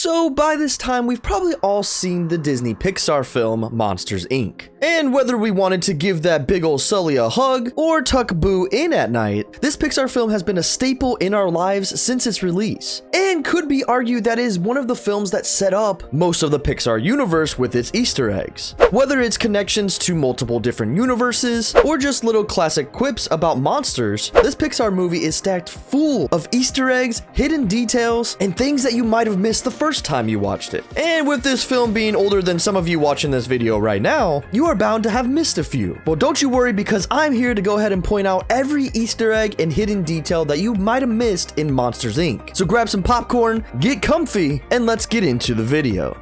So by this time, we've probably all seen the Disney Pixar film Monsters, Inc. And whether we wanted to give that big ol' Sully a hug or tuck Boo in at night, this Pixar film has been a staple in our lives since its release, and could be argued that is one of the films that set up most of the Pixar universe with its Easter eggs. Whether it's connections to multiple different universes, or just little classic quips about monsters, this Pixar movie is stacked full of Easter eggs, hidden details, and things that you might have missed the first time you watched it. And with this film being older than some of you watching this video right now, you are bound to have missed a few. Well, don't you worry, because I'm here to go ahead and point out every Easter egg and hidden detail that you might have missed in Monsters, Inc. So grab some popcorn, get comfy, and let's get into the video.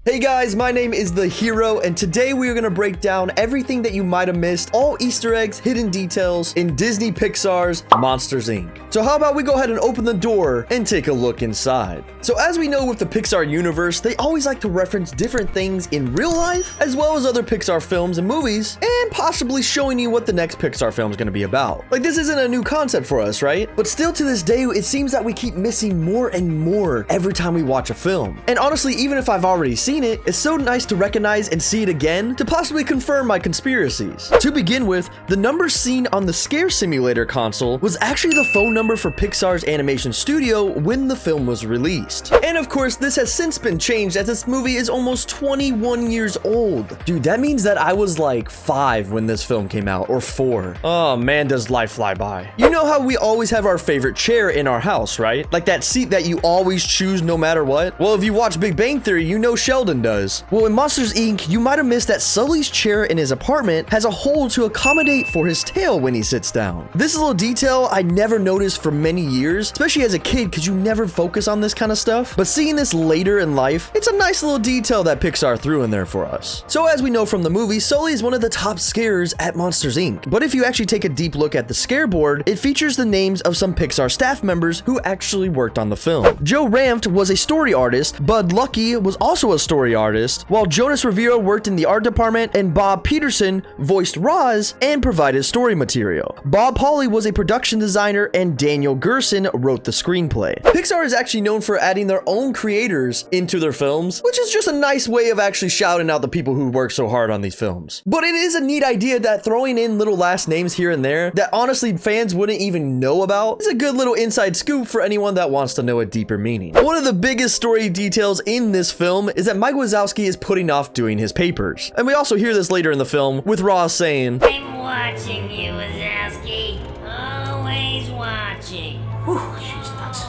Hey guys, my name is The Hero, and today we are going to break down everything that you might have missed, all Easter eggs, hidden details in Disney Pixar's Monsters, Inc. So how about we go ahead and open the door and take a look inside. So as we know with the Pixar universe, they always like to reference different things in real life, as well as other Pixar films and movies, and possibly showing you what the next Pixar film is going to be about. Like, this isn't a new concept for us, right? But still to this day, it seems that we keep missing more and more every time we watch a film. And honestly, even if I've already seen it, it's so nice to recognize and see it again to possibly confirm my conspiracies. To begin with, the number seen on the Scare Simulator console was actually the phone number for Pixar's animation studio when the film was released. And of course, this has since been changed as this movie is almost 21 years old. Dude, that means that I was like 5 when this film came out, or 4. Oh man, does life fly by. You know how we always have our favorite chair in our house, right? Like that seat that you always choose no matter what? Well, if you watch Big Bang Theory, you know Sheldon does. Well, in Monsters, Inc., you might have missed that Sully's chair in his apartment has a hole to accommodate for his tail when he sits down. This little detail I never noticed for many years, especially as a kid, because you never focus on this kind of stuff. But seeing this later in life, it's a nice little detail that Pixar threw in there for us. So as we know from the movie, Sully is one of the top scarers at Monsters, Inc. But if you actually take a deep look at the scare board, it features the names of some Pixar staff members who actually worked on the film. Joe Ranft was a story artist, Bud Lucky was also a story artist, while Jonas Rivera worked in the art department, and Bob Peterson voiced Roz and provided story material. Bob Hawley was a production designer, and Daniel Gerson wrote the screenplay. Pixar is actually known for adding their own creators into their films, which is just a nice way of actually shouting out the people who work so hard on these films. But it is a neat idea that throwing in little last names here and there that honestly fans wouldn't even know about is a good little inside scoop for anyone that wants to know a deeper meaning. One of the biggest story details in this film is that Mike Wazowski is putting off doing his papers. And we also hear this later in the film with Roz saying, "I'm watching you, Wazowski. Always watching." Whew, she's nuts.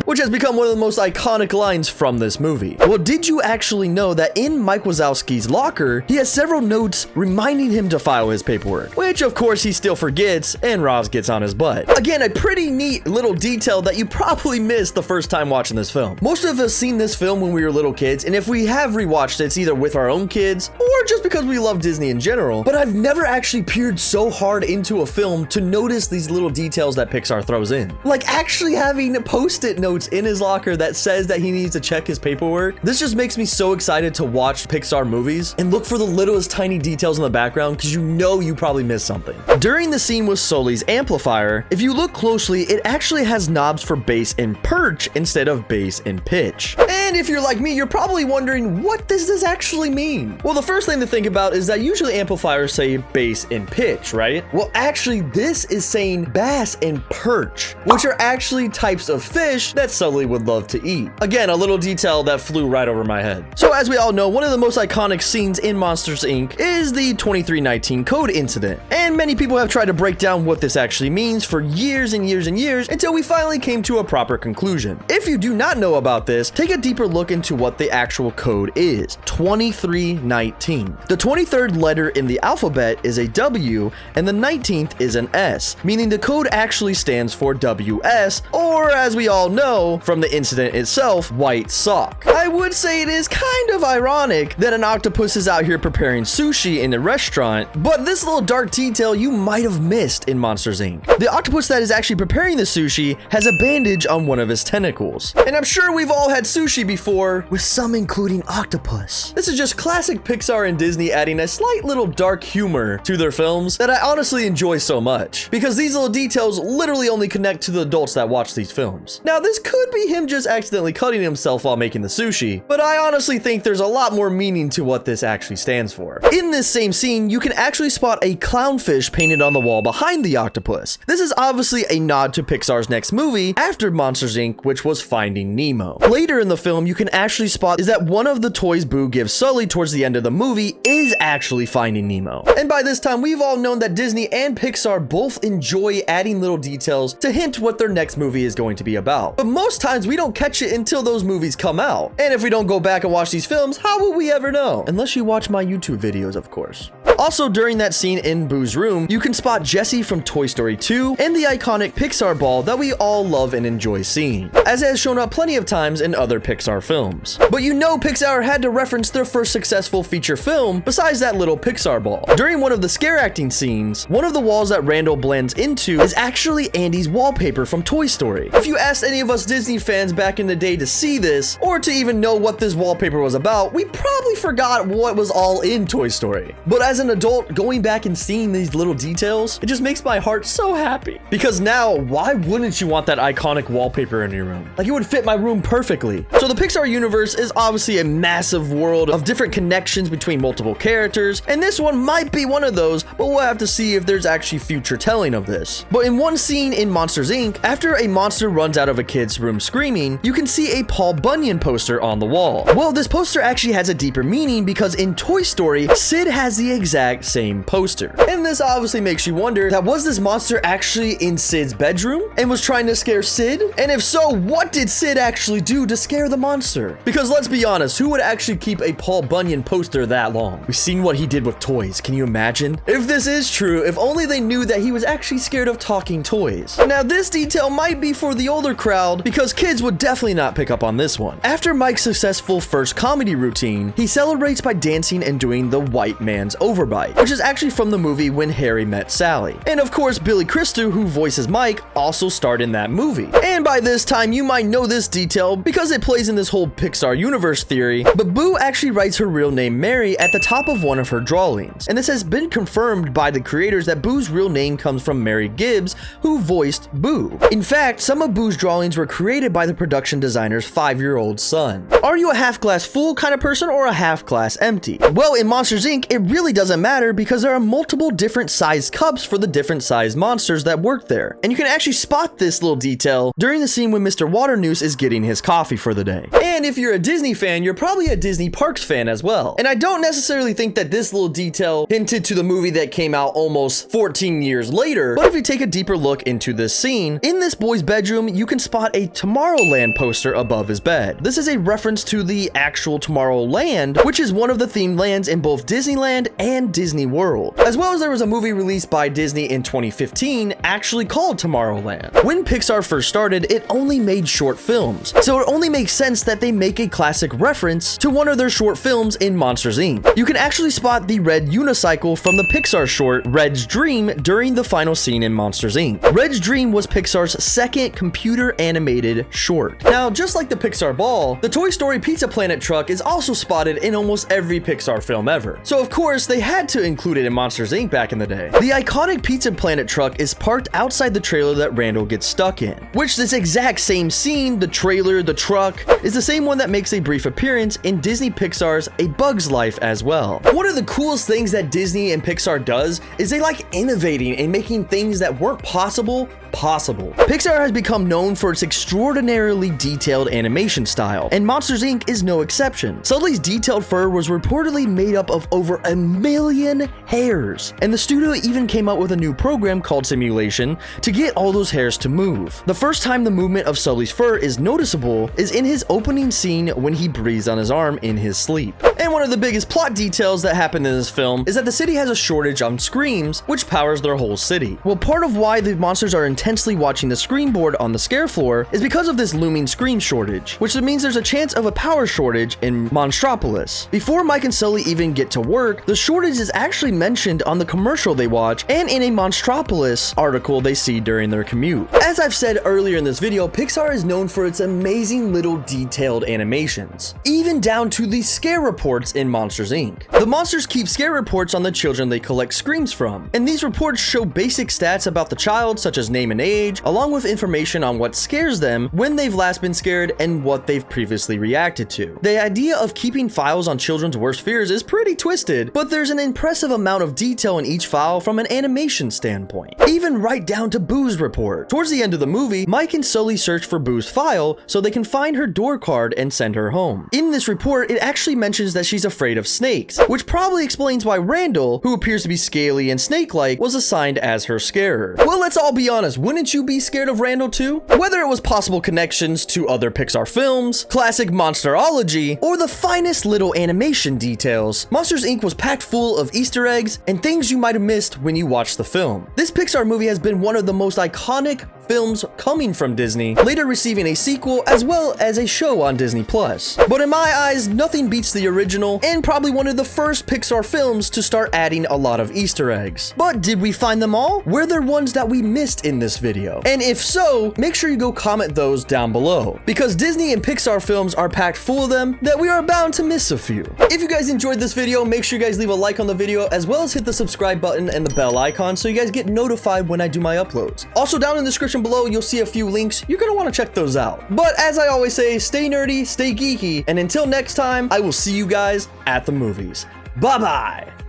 which has become one of the most iconic lines from this movie. Well, did you actually know that in Mike Wazowski's locker, he has several notes reminding him to file his paperwork, which of course he still forgets, and Roz gets on his butt. Again, a pretty neat little detail that you probably missed the first time watching this film. Most of us seen this film when we were little kids, and if we have rewatched it, it's either with our own kids or just because we love Disney in general, but I've never actually peered so hard into a film to notice these little details that Pixar throws in. Like actually having post-it notes in his locker that says that he needs to check his paperwork. This just makes me so excited to watch Pixar movies and look for the littlest tiny details in the background, because you know you probably missed something. During the scene with Sully's amplifier, if you look closely, it actually has knobs for bass and perch instead of bass and pitch. And if you're like me, you're probably wondering, what does this actually mean? Well, the first thing to think about is that usually amplifiers say bass and pitch, right? Well, actually, this is saying bass and perch, which are actually types of fish that Sully would love to eat. Again, a little detail that flew right over my head. So as we all know, one of the most iconic scenes in Monsters, Inc. is the 2319 code incident. And many people have tried to break down what this actually means for years and years and years until we finally came to a proper conclusion. If you do not know about this, take a deeper look into what the actual code is. 2319. The 23rd letter in the alphabet is a W, and the 19th is an S, meaning the code actually stands for WS, or as we all know from the incident itself, white sock. I would say it is kind of ironic that an octopus is out here preparing sushi in a restaurant, but this little dark detail you might have missed in Monsters, Inc. The octopus that is actually preparing the sushi has a bandage on one of his tentacles. And I'm sure we've all had sushi sushi before, with some including octopus. This is just classic Pixar and Disney adding a slight little dark humor to their films that I honestly enjoy so much, because these little details literally only connect to the adults that watch these films. Now, this could be him just accidentally cutting himself while making the sushi, but I honestly think there's a lot more meaning to what this actually stands for. In this same scene, you can actually spot a clownfish painted on the wall behind the octopus. This is obviously a nod to Pixar's next movie after Monsters Inc., which was Finding Nemo. Later in the film, you can actually spot is that one of the toys Boo gives Sully towards the end of the movie is actually Finding Nemo. And by this time, we've all known that Disney and Pixar both enjoy adding little details to hint what their next movie is going to be about. But most times we don't catch it until those movies come out. And if we don't go back and watch these films, how will we ever know? Unless you watch my YouTube videos, of course. Also, during that scene in Boo's room, you can spot Jessie from Toy Story 2 and the iconic Pixar ball that we all love and enjoy seeing, as it has shown up plenty of times in other Pixar films. But you know Pixar had to reference their first successful feature film besides that little Pixar ball. During one of the scare acting scenes, one of the walls that Randall blends into is actually Andy's wallpaper from Toy Story. If you asked any of us Disney fans back in the day to see this, or to even know what this wallpaper was about, we probably forgot what was all in Toy Story. But as an adult, going back and seeing these little details, it just makes my heart so happy. Because now, why wouldn't you want that iconic wallpaper in your room? Like, it would fit my room perfectly. So the Pixar universe is obviously a massive world of different connections between multiple characters, and this one might be one of those, but we'll have to see if there's actually future telling of this. But in one scene in Monsters Inc., after a monster runs out of a kid's room screaming, you can see a Paul Bunyan poster on the wall. Well, this poster actually has a deeper meaning because in Toy Story, Sid has the exact same poster. And this obviously makes you wonder that was this monster actually in Sid's bedroom and was trying to scare Sid? And if so, what did Sid actually do to scare the monster? Because let's be honest, who would actually keep a Paul Bunyan poster that long? We've seen what he did with toys. Can you imagine? If this is true, if only they knew that he was actually scared of talking toys. Now, this detail might be for the older crowd because kids would definitely not pick up on this one. After Mike's successful first comedy routine, he celebrates by dancing and doing the white man's overbite, which is actually from the movie When Harry Met Sally. And of course, Billy Crystal, who voices Mike, also starred in that movie. And by this time, you might know this detail because it plays in this whole Pixar universe theory, but Boo actually writes her real name Mary at the top of one of her drawings. And this has been confirmed by the creators that Boo's real name comes from Mary Gibbs, who voiced Boo. In fact, some of Boo's drawings were created by the production designer's 5-year-old son. Are you a half glass full kind of person or a half glass empty? Well, in Monsters Inc., it really doesn't matter because there are multiple different sized cups for the different sized monsters that work there. And you can actually spot this little detail during the scene when Mr. Waternoose is getting his coffee for the day. And if you're a Disney fan, you're probably a Disney Parks fan as well. And I don't necessarily think that this little detail hinted to the movie that came out almost 14 years later, but if you take a deeper look into this scene, in this boy's bedroom, you can spot a Tomorrowland poster above his bed. This is a reference to the actual Tomorrowland, which is one of the themed lands in both Disneyland and Disney World. As well as there was a movie released by Disney in 2015 actually called Tomorrowland. When Pixar first started, it only made short films, so it only makes sense that they make a classic reference to one of their short films in Monsters Inc. You can actually spot the red unicycle from the Pixar short Red's Dream during the final scene in Monsters Inc. Red's Dream was Pixar's second computer animated short. Now, just like the Pixar ball, the Toy Story Pizza Planet truck is also spotted in almost every Pixar film ever. So of course, they had to include it in Monsters Inc. back in the day. The iconic Pizza Planet truck is parked outside the trailer that Randall gets stuck in, which this exact same scene, the trailer, the truck, is the same one that makes a brief appearance in Disney Pixar's A Bug's Life as well. One of the coolest things that Disney and Pixar does is they like innovating and making things that weren't possible. Pixar has become known for its extraordinarily detailed animation style, and Monsters Inc. is no exception. Sully's detailed fur was reportedly made up of over 1 million hairs, and the studio even came up with a new program called Simulation to get all those hairs to move. The first time the movement of Sully's fur is noticeable is in his opening scene when he breathes on his arm in his sleep. And one of the biggest plot details that happen in this film is that the city has a shortage on screams, which powers their whole city. Well, part of why the monsters are in intensely watching the screen board on the scare floor is because of this looming screen shortage, which means there's a chance of a power shortage in Monstropolis. Before Mike and Sully even get to work, the shortage is actually mentioned on the commercial they watch and in a Monstropolis article they see during their commute. As I've said earlier in this video, Pixar is known for its amazing little detailed animations, even down to the scare reports in Monsters Inc. The monsters keep scare reports on the children they collect screams from, and these reports show basic stats about the child, such as name and age, along with information on what scares them, when they've last been scared, and what they've previously reacted to. The idea of keeping files on children's worst fears is pretty twisted, but there's an impressive amount of detail in each file from an animation standpoint, even right down to Boo's report. Towards the end of the movie, Mike and Sully search for Boo's file so they can find her door card and send her home. In this report, it actually mentions that she's afraid of snakes, which probably explains why Randall, who appears to be scaly and snake-like, was assigned as her scarer. Well, let's all be honest, wouldn't you be scared of Randall too? Whether it was possible connections to other Pixar films, classic monsterology, or the finest little animation details, Monsters Inc. was packed full of Easter eggs and things you might have missed when you watched the film. This Pixar movie has been one of the most iconic films coming from Disney, later receiving a sequel as well as a show on Disney Plus. But in my eyes, nothing beats the original and probably one of the first Pixar films to start adding a lot of Easter eggs. But did we find them all? Were there ones that we missed in this video? And if so, make sure you go comment those down below, because Disney and Pixar films are packed full of them that we are bound to miss a few. If you guys enjoyed this video, make sure you guys leave a like on the video as well as hit the subscribe button and the bell icon so you guys get notified when I do my uploads. Also, down in the description below, you'll see a few links. You're gonna want to check those out. But as I always say, stay nerdy, stay geeky, and until next time, I will see you guys at the movies. Bye-bye!